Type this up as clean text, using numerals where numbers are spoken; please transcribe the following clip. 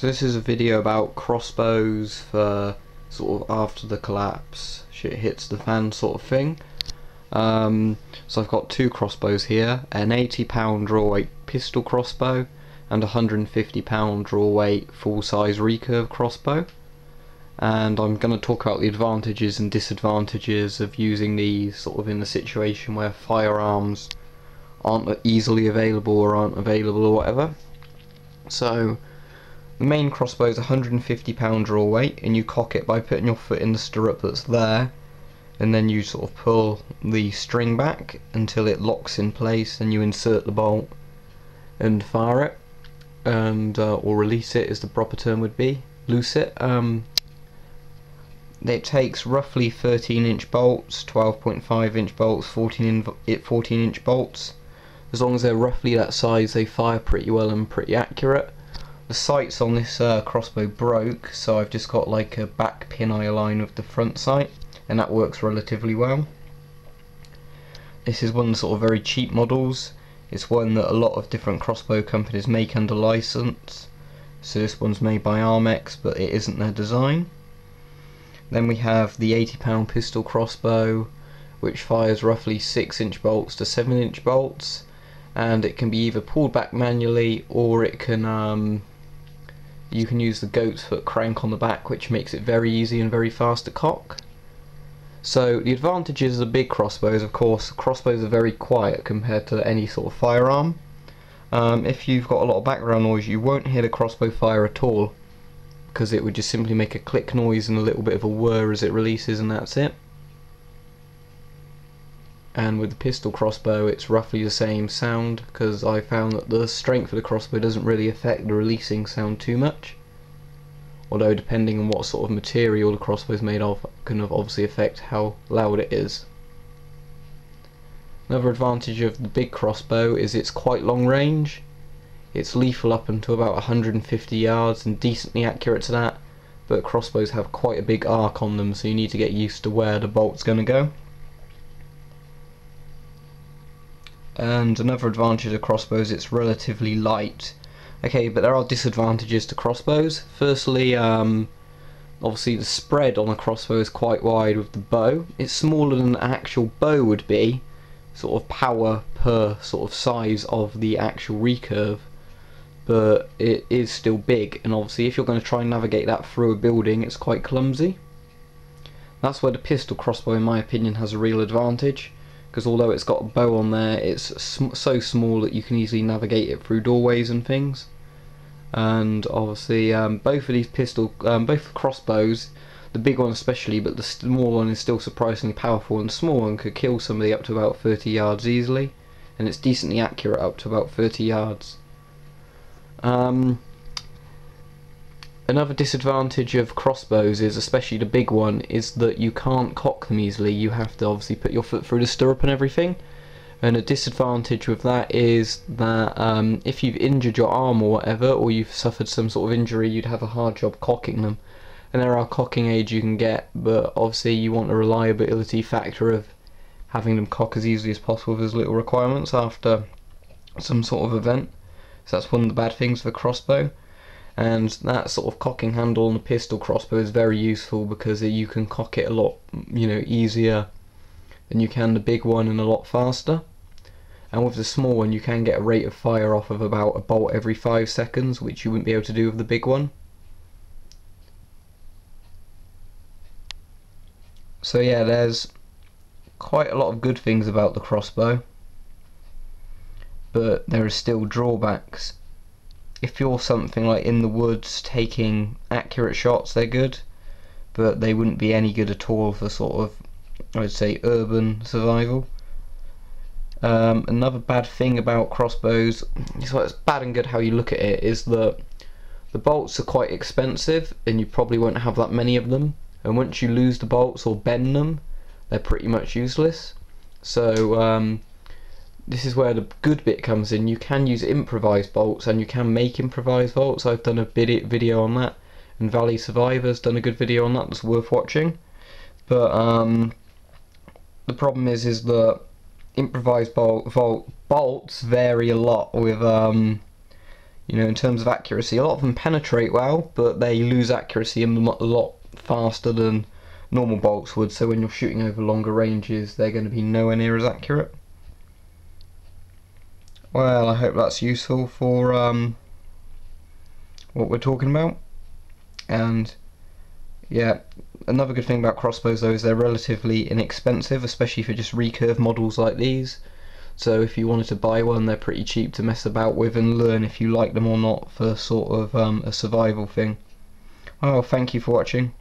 So this is a video about crossbows for sort of after the collapse, shit hits the fan sort of thing. So I've got two crossbows here, an £80 draw weight pistol crossbow and a £150 draw weight full size recurve crossbow. And I'm going to talk about the advantages and disadvantages of using these sort of in the situation where firearms aren't easily available or aren't available or whatever. So the main crossbow is £150 draw weight, and you cock it by putting your foot in the stirrup that's there, and then you sort of pull the string back until it locks in place, and you insert the bolt and fire it, and or release it, as the proper term would be, loose it. It takes roughly 13-inch bolts, 12.5-inch bolts, 14-inch bolts. As long as they're roughly that size, they fire pretty well and pretty accurate. The sights on this crossbow broke, so I've just got like a back pin eye line with the front sight, and that works relatively well. This is one of the sort of very cheap models. It's one that a lot of different crossbow companies make under license. So this one's made by Armex, but it isn't their design. Then we have the £80 pistol crossbow, which fires roughly 6-inch bolts to 7-inch bolts, and it can be either pulled back manually, or it can you can use the goat's foot crank on the back, which makes it very easy and very fast to cock. So the advantages of the big crossbows, of course, crossbows are very quiet compared to any sort of firearm. If you've got a lot of background noise, you won't hear the crossbow fire at all, because it would just simply make a click noise and a little bit of a whir as it releases, and that's it. And with the pistol crossbow, it's roughly the same sound, because I found that the strength of the crossbow doesn't really affect the releasing sound too much, although depending on what sort of material the crossbow is made of can obviously affect how loud it is. Another advantage of the big crossbow is it's quite long range. It's lethal up until about 150 yards and decently accurate to that, but crossbows have quite a big arc on them, so you need to get used to where the bolt's going to go. And another advantage of crossbows, it's relatively light. Okay, but there are disadvantages to crossbows. Firstly, obviously the spread on a crossbow is quite wide with the bow. It's smaller than the actual bow would be, sort of power per sort of size of the actual recurve, but it is still big, and obviously if you're going to try and navigate that through a building, it's quite clumsy. That's where the pistol crossbow, in my opinion, has a real advantage, because although it's got a bow on there, it's so small that you can easily navigate it through doorways and things. And obviously both of these both crossbows, the big one especially, but the small one is still surprisingly powerful, and the small one could kill somebody up to about 30 yards easily, and it's decently accurate up to about 30 yards. Another disadvantage of crossbows is, especially the big one, is that you can't cock them easily. You have to obviously put your foot through the stirrup and everything. And a disadvantage with that is that if you've injured your arm or whatever, or you've suffered some sort of injury, you'd have a hard job cocking them. And there are cocking aids you can get, but obviously you want a reliability factor of having them cock as easily as possible with as little requirements after some sort of event. So that's one of the bad things for crossbow. And that sort of cocking handle on the pistol crossbow is very useful, because you can cock it a lot, easier than you can the big one, and a lot faster. And with the small one, you can get a rate of fire off of about a bolt every 5 seconds, which you wouldn't be able to do with the big one. So yeah, there's quite a lot of good things about the crossbow, but there are still drawbacks. If you're something like in the woods taking accurate shots, they're good, but they wouldn't be any good at all for sort of, I would say, urban survival. Another bad thing about crossbows, it's bad and good how you look at it, is that the bolts are quite expensive, and you probably won't have that many of them, and once you lose the bolts or bend them, they're pretty much useless. So this is where the good bit comes in. You can use improvised bolts, and you can make improvised bolts. I've done a video on that, and Valley Survivor's done a good video on that that's worth watching. But the problem is that improvised bolts vary a lot with You know, in terms of accuracy, a lot of them penetrate well, but they lose accuracy a lot faster than normal bolts would, so when you're shooting over longer ranges they're going to be nowhere near as accurate. Well, I hope that's useful for what we're talking about. And yeah, another good thing about crossbows though is they're relatively inexpensive, especially for just recurve models like these. So if you wanted to buy one, they're pretty cheap to mess about with and learn if you like them or not, for sort of a survival thing. Well, thank you for watching.